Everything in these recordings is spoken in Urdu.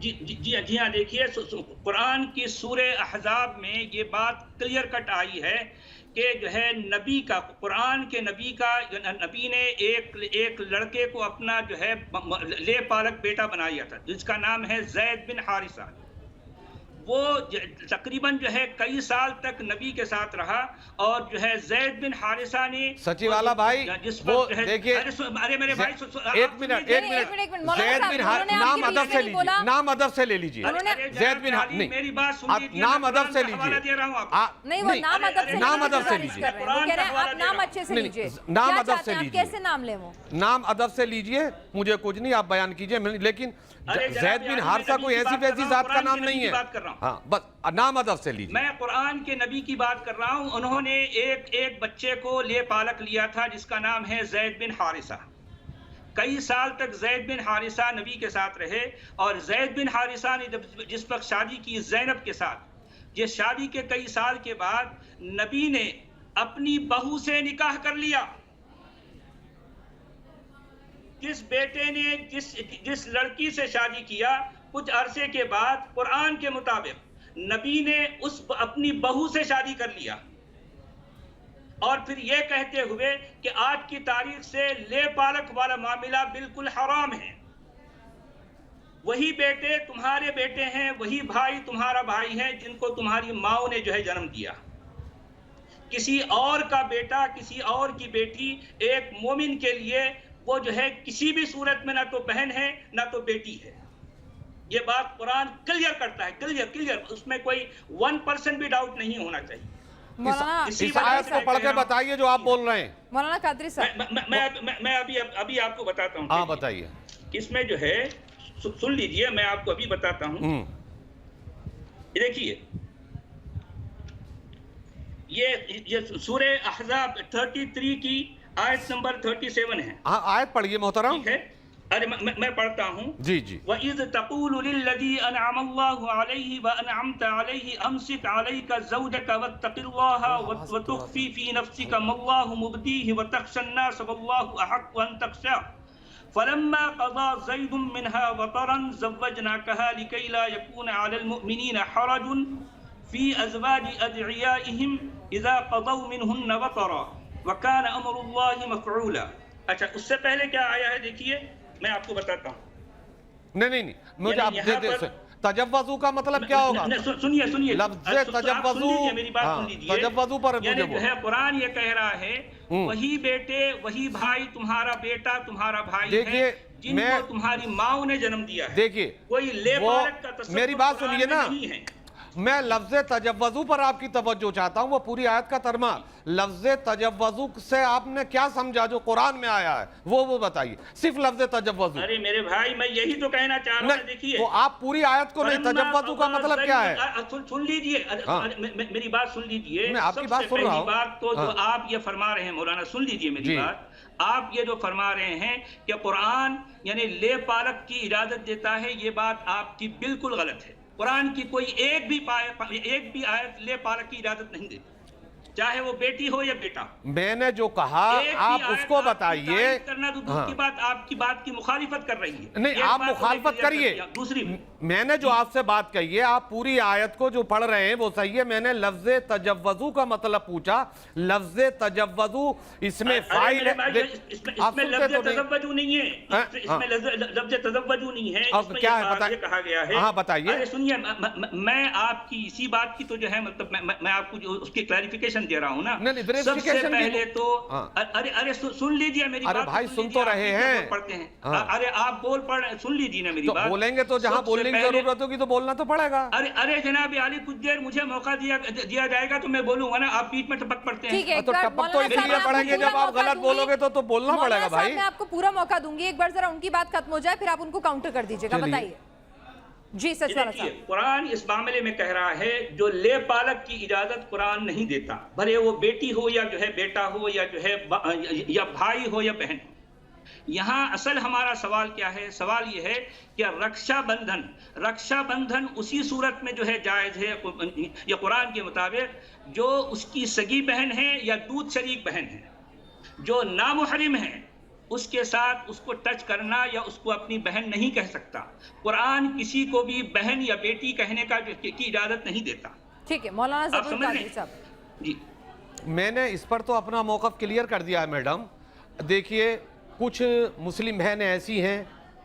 جی ہاں، دیکھیے قرآن کی سورہ احزاب میں یہ بات کلیئر کٹ آئی ہے کہ جو ہے نبی کا، قرآن کے نبی نے ایک لڑکے کو اپنا جو ہے لے پالک بیٹا بنایا تھا، جس کا نام ہے زید بن حارثہ۔ وہ تقریباً جو ہے کئی سال تک نبی کے ساتھ رہا، اور جو ہے زید بن حارثہ نے سچی والا بھائی وہ دیکھیے، ارے میرے بھائی ایک منٹ زید بن نام ادب سے لیجیے، نام ادب سے لے لیجیے، زید بن میری بات سن لیجیے، نام ادب سے لیجیے، دے رہا ہوں آپ نہیں وہ نام ادب سے لیجیے، آپ نام اچھے سے لیجیے، نام ادب سے لیجیے، کیسے نام لیں وہ نام ادب سے لیجیے، مجھے کچھ نہیں، آپ بیان کیجیے، لیکن زید بن حارثہ کوئی ایسی ویسی ذات کا نام نہیں ہے، ہاں بس نام ادب سے لیجیے۔ میں قرآن کے نبی کی بات کر رہا ہوں، انہوں نے ایک بچے کو لے پالک لیا تھا جس کا نام ہے زید بن حارثہ۔ کئی سال تک زید بن حارثہ نبی کے ساتھ رہے، اور زید بن حارثہ نے جس وقت شادی کی زینب کے ساتھ، یہ شادی کے کئی سال کے بعد نبی نے اپنی بہو سے نکاح کر لیا۔ جس بیٹے نے جس لڑکی سے شادی کیا، کچھ عرصے کے بعد قرآن کے مطابق نبی نے اپنی بہو سے شادی کر لیا، اور پھر یہ کہتے ہوئے کہ آج کی تاریخ سے لے پالک والا معاملہ بالکل حرام ہے۔ وہی بیٹے تمہارے بیٹے ہیں، وہی بھائی تمہارا بھائی ہے، جن کو تمہاری ماں نے جو ہے جنم دیا۔ کسی اور کا بیٹا، کسی اور کی بیٹی ایک مومن کے لیے وہ جو ہے کسی بھی صورت میں نہ تو بہن ہے نہ تو بیٹی ہے۔ یہ بات قرآن کلیئر کرتا ہے، کلیئر، اس میں کوئی 1% بھی ڈاؤٹ نہیں ہونا چاہیے۔ مولانا اس آیت کو پڑھ کے بتائیے جو آپ بول رہے ہیں۔ مولانا قادری صاحب میں ابھی آپ کو بتاتا ہوں۔ ہاں بتائیے۔ اس میں جو ہے سن لیجئے، میں آپ کو ابھی بتاتا ہوں۔ دیکھیے یہ سورہ احزاب 33 کی آیت نمبر 37 ہے۔ ہاں آیت پڑھیے محترم۔ ٹھیک ہے، ارے میں پڑھتا ہوں۔ جی جی۔ وَإِذْ تَقُولُ لِلَّذِي أَنْعَمَ اللَّهُ عَلَيْهِ وَأَنْعَمْتَ عَلَيْهِ أَمْسِكْ عَلَيْكَ زَوْجَكَ وَاتَّقِ اللَّهَ وَتُخْفِي فِي نَفْسِكَ مَا اللَّهُ مُبْدِيهِ وَتَخْشَى النَّاسَ وَاللَّهُ أَحَقُّ أَنْ تَخْشَاهُ فَلَمَّا قَضَى زَيْدٌ مِنْهَا وَطَرًا زَوَّجْنَاكَهَا لِكَيْ لَا يَكُونَ عَلَى الْمُؤْمِنِينَ حَرَجٌ فِي أَزْوَاجِ أَدْعِيَائِهِمْ إِذَا قَضَوْا مِنْهُنَّ وَطَرًا وَكَانَ أَمْرُ اللَّهِ مَفْعُولًا۔ اچھا، اس سے پہلے کیا آیا ہے دیکھیے، میں آپ کو بتاتا ہوں۔ نہیں مجھے آپ دے تجوزو کا مطلب کیا ہوگا؟ سنیے لفظ تجوزو، میری بات سن لیجیے۔ تجوزو پر یعنی جو ہے قرآن یہ کہہ رہا ہے وہی بیٹے وہی بھائی تمہارا بیٹا تمہارا بھائی ہے جن کو تمہاری ماں نے جنم دیا ہے۔ دیکھیے کوئی لے پالک کا تصور میری بات سنیے نا، نہیں ہے۔ میں لفظ تجوزو پر آپ کی توجہ چاہتا ہوں، وہ پوری آیت کا ترجمہ لفظ تجوزو سے آپ نے کیا سمجھا جو قرآن میں آیا ہے وہ بتائیے، صرف لفظ تجوزو۔ ارے میرے بھائی میں یہی تو کہنا چاہ رہا ہوں، دیکھیے وہ آپ پوری آیت کو نہیں، تجوزو کا مطلب کیا ہے؟ سن لیجئے، میری بات سن لیجئے۔ میں آپ کی بات سن رہا ہوں۔ بات تو جو آپ یہ فرما رہے ہیں مولانا، سن لیجئے میری بات۔ آپ یہ جو فرما رہے ہیں کہ قرآن یعنی لے پالک کی اجازت دیتا ہے، یہ بات آپ کی بالکل غلط ہے۔ قرآن کی کوئی ایک بھی آیت لے پالک کی اجازت نہیں دیتی، چاہے وہ بیٹی ہو یا بیٹا۔ میں نے جو کہا آپ اس کو بتائیے۔ کرنا تو دور کی بات، آپ کی بات کی مخالفت کر رہی ہے۔ نہیں آپ مخالفت کریے، دوسری میں نے جو آپ سے بات کہی ہے، آپ پوری آیت کو جو پڑھ رہے ہیں وہ صحیح ہے۔ میں نے لفظ تجوزو کا مطلب پوچھا، لفظ تجوزو اس میں فاعل ہے، اس میں لفظ تزوجو نہیں ہے، اس میں لفظ تزوجو نہیں ہے، اس میں یہ کہا گیا ہے۔ ہاں بتائیے۔ سنیے، میں آپ کی اسی بات کی تو جو ہے مطلب میں آپ کو اس کی کلیریفیکیشن دے رہا ہوں نا۔ سب سے پہلے تو ارے سن لیجیے میری بات۔ ارے بھائی سن تو رہے ہیں، پڑھتے ہیں۔ ارے آپ بول پڑھ رہے، سن لیجیے نا میری بات۔ بولیں گے تو جہاں بولنے کی ضرورت ہوگی تو بولنا تو پڑے گا۔ ارے جناب عالی کچھ دیر مجھے موقع دیا جائے گا تو میں بولوں گا نا، آپ بیچ میں ٹپک پڑتے ہیں۔ تو ٹپک تو اس لیے پڑیں گے جب آپ غلط بولو گے تو بولنا پڑے گا بھائی۔ میں آپ کو پورا موقع دوں گی، ایک بار ذرا ان کی بات ختم ہو جائے پھر آپ ان کو کاؤنٹر کر دیجیے گا، بتائیے۔ جی سچ والا صاحب، قرآن اس معاملے میں کہہ رہا ہے جو لے پالک کی اجازت قرآن نہیں دیتا، بھلے وہ بیٹی ہو یا جو ہے بیٹا ہو یا جو ہے یا بھائی ہو یا بہن ہو۔ یہاں اصل ہمارا سوال کیا ہے؟ سوال یہ ہے کہ رکشا بندھن اسی صورت میں جو ہے جائز ہے یا قرآن کے مطابق جو اس کی سگی بہن ہے یا دودھ شریک بہن ہے، جو نامحرم ہے اس کے ساتھ اس کو ٹچ کرنا یا اس کو اپنی بہن نہیں کہہ سکتا. قرآن کسی کو بھی بہن یا بیٹی کہنے کی اجازت نہیں دیتا. ٹھیک ہے مولانا آپ ظفر سمجھ قادری رہے صاحب. ہیں؟ جی میں نے اس پر تو اپنا موقف کلیئر کر دیا ہے میڈم. دیکھیے کچھ مسلم بہنیں ایسی ہیں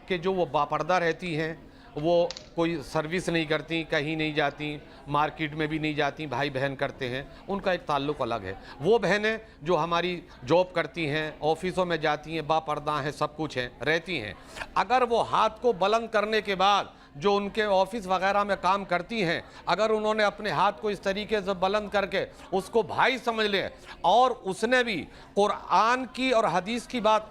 کہ جو وہ باپردہ رہتی ہیں, وہ کوئی سروس نہیں کرتی, کہیں نہیں جاتی, مارکیٹ میں بھی نہیں جاتی, بھائی بہن کرتے ہیں, ان کا ایک تعلق الگ ہے. وہ بہنیں جو ہماری جاب کرتی ہیں, آفسوں میں جاتی ہیں, باپردہ ہیں, سب کچھ ہیں, رہتی ہیں, اگر وہ ہاتھ کو بلند کرنے کے بعد جو ان کے آفس وغیرہ میں کام کرتی ہیں, اگر انہوں نے اپنے ہاتھ کو اس طریقے سے بلند کر کے اس کو بھائی سمجھ لے, اور اس نے بھی قرآن کی اور حدیث کی بات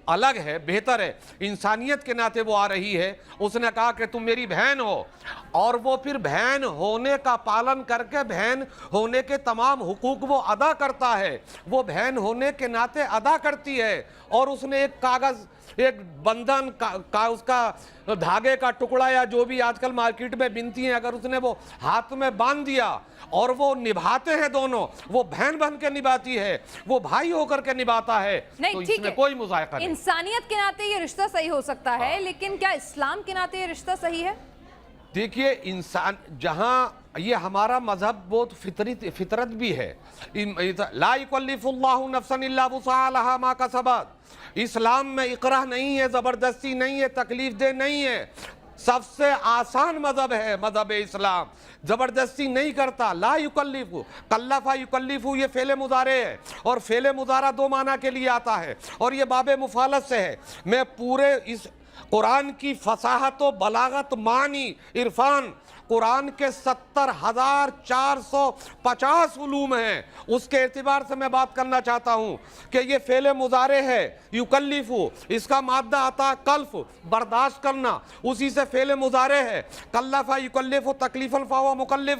الگ ہے, بہتر ہے, انسانیت کے ناطے وہ آ رہی ہے, اس نے کہا کہ تم میری بہن ہو, اور وہ پھر بہن ہونے کا پالن کر کے بہن ہونے کے تمام حقوق وہ ادا کرتا ہے, وہ بہن ہونے کے ناطے ادا کرتی ہے, اور اس نے ایک کاغذ, ایک بندھن کا اس کا دھاگے کا ٹکڑا یا جو بھی آج کل مارکیٹ میں بنتی ہیں, اگر اس نے وہ ہاتھ میں باندھ دیا اور وہ نبھاتے ہیں دونوں, وہ بہن بن کے نبھاتی ہے, وہ بھائی ہو کر کے نبھاتا ہے, تو اس میں کوئی مذائقہ نہیں. انسانیت کے ناطے یہ رشتہ صحیح ہو سکتا ہے, لیکن کیا اسلام کے ناطے یہ رشتہ صحیح ہے؟ دیکھیے انسان, جہاں یہ ہمارا مذہب بہت فطرت بھی ہے, لا یکلف اللہ نفسا الا وسعها لها ما کسبت. اسلام میں اکراہ نہیں ہے, زبردستی نہیں ہے, تکلیف دہ نہیں ہے, سب سے آسان مذہب ہے مذہب اسلام, زبردستی نہیں کرتا. لا یکلف, کلف یکلف یہ فعل مضارع ہے, اور فعل مضارع دو معنی کے لیے آتا ہے, اور یہ باب مفالت سے ہے. میں پورے اس قرآن کی فصاحت و بلاغت, معنی, عرفان, قرآن کے 70,450 علوم ہیں, اس کے اعتبار سے میں بات کرنا چاہتا ہوں کہ یہ فعل مضارع ہے, یکلفو, اس کا مادہ آتا کلف, برداشت کرنا, اسی سے فعل مضارع ہے. کلفا یکلفو تکلیفا فہو مکلف,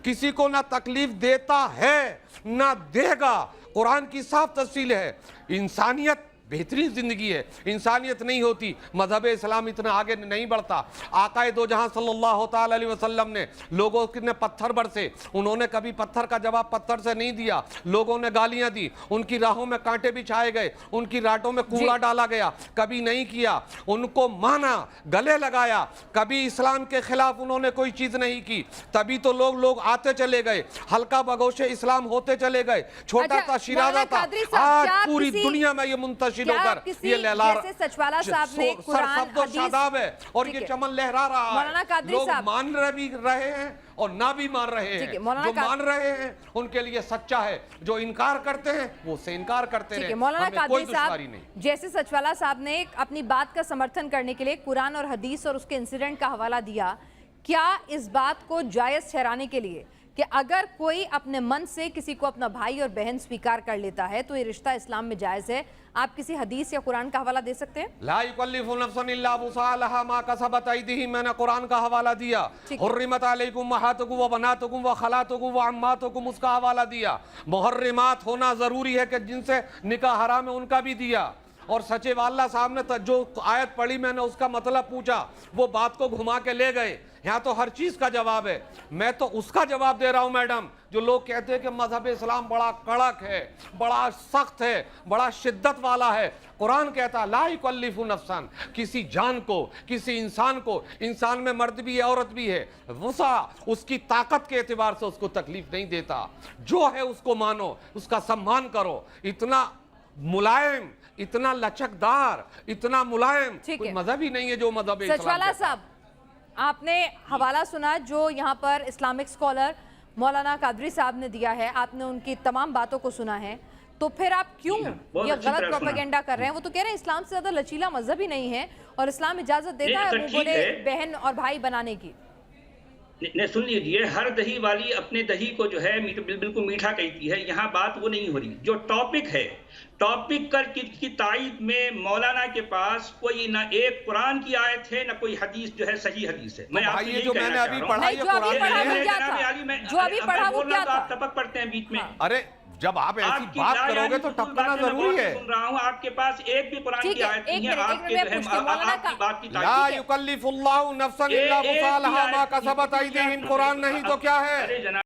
کسی کو نہ تکلیف دیتا ہے نہ دے گا. قرآن کی صاف تفصیل ہے. انسانیت بہترین زندگی ہے, انسانیت نہیں ہوتی مذہب اسلام اتنا آگے نہیں بڑھتا. آقا دو جہاں صلی اللہ تعالی علیہ وسلم نے لوگوں نے پتھر برسے, انہوں نے کبھی پتھر کا جواب پتھر سے نہیں دیا, لوگوں نے گالیاں دی, ان کی راہوں میں کانٹے بچھائے گئے, ان کی راٹوں میں کوڑا ڈالا گیا, کبھی نہیں کیا, ان کو مانا, گلے لگایا, کبھی اسلام کے خلاف انہوں نے کوئی چیز نہیں کی, تبھی تو لوگ آتے چلے گئے, ہلکا بگوش اسلام ہوتے چلے گئے. چھوٹا تھا شیرازہ تھا, آج پوری دنیا میں یہ منتشر ہو کر یہ لہرا, جیسے سچوالا صاحب نے سر قرآن سبز و شاداب ہے, اور یہ چمن لہرا رہا مولانا ہے. قادری لوگ صاحب مان رہے ہیں اور نہ بھی مان رہے ہیں. جو مان رہے ہیں ان کے لیے سچا ہے, جو انکار کرتے ہیں وہ سے انکار کرتے رہے, ہمیں کوئی دشواری نہیں. جیسے سچوالا صاحب نے اپنی بات کا سمرتھن کرنے کے لیے قرآن اور حدیث اور اس کے انسیڈنٹ کا حوالہ دیا, کیا اس بات کو جائز ٹھہرانے کے لیے کہ اگر کوئی اپنے من سے کسی کو اپنا بھائی اور بہن سویکار کر لیتا ہے تو یہ رشتہ اسلام میں جائز ہے, آپ کسی حدیث یا قرآن کا حوالہ دے سکتے ہیں؟ لا یکلف نفسا الا وسعها لها ما کسبت ایدیہم, میں نے قرآن کا حوالہ دیا. حرمت علیکم امہاتکم وبناتکم وخالاتکم وعماتکم, اس کا حوالہ دیا. محرمات ہونا ضروری ہے کہ جن سے نکاح حرام ہے ان کا بھی دیا. اور سچے واللہ صاحب نے جو آیت پڑھی, میں نے اس کا مطلب پوچھا, وہ بات کو گھما کے لے گئے. یہاں تو ہر چیز کا جواب ہے, میں تو اس کا جواب دے رہا ہوں میڈم. جو لوگ کہتے ہیں کہ مذہب اسلام بڑا کڑک ہے, بڑا سخت ہے, بڑا شدت والا ہے, قرآن کہتا لا یکلف نفسا, کسی جان کو, کسی انسان کو, انسان میں مرد بھی ہے عورت بھی ہے, وسع, اس کی طاقت کے اعتبار سے اس کو تکلیف نہیں دیتا. جو ہے اس کو مانو, اس کا سمان کرو. اتنا ملائم, اتنا لچکدار, اتنا ملائم کوئی مذہب ہی نہیں ہے جو مذہب اسلام. سچوالا صاحب, آپ نے حوالہ سنا جو یہاں پر اسلامک اسکالر مولانا قادری صاحب نے دیا ہے, آپ نے ان کی تمام باتوں کو سنا ہے, تو پھر آپ کیوں یہ غلط پروپیگنڈا کر رہے ہیں؟ وہ تو کہہ رہے ہیں اسلام سے زیادہ لچیلا مذہب ہی نہیں ہے, اور اسلام اجازت دیتا ہے وہ بولے بہن اور بھائی بنانے کی. نہیں, سن لیجئے, ہر دہی والی اپنے دہی کو جو ہے بالکل میٹھا کہتی ہے. یہاں بات وہ نہیں ہو رہی. جو ٹاپک ہے, ٹاپک کی تائید میں مولانا کے پاس کوئی نہ ایک قرآن کی آیت ہے نہ کوئی حدیث جو ہے صحیح حدیث ہے. میں آپ سے یہی کہنا چاہ رہا ہوں, جو ابھی پڑھا وہ کیا تھا؟ آپ ٹپک پڑتے ہیں بیچ میں. ارے جب آپ ایسی بات کرو گے تو ٹپکنا ضروری ہے. سن رہا ہوں, آپ کے پاس ایک بھی قرآن کی آیت نہیں ہے. آپ کے آپ کی بات کی لا یکلف اللہ نفسا الا وسعها ما کسبت ایدیہم, قرآن نہیں تو کیا ہے؟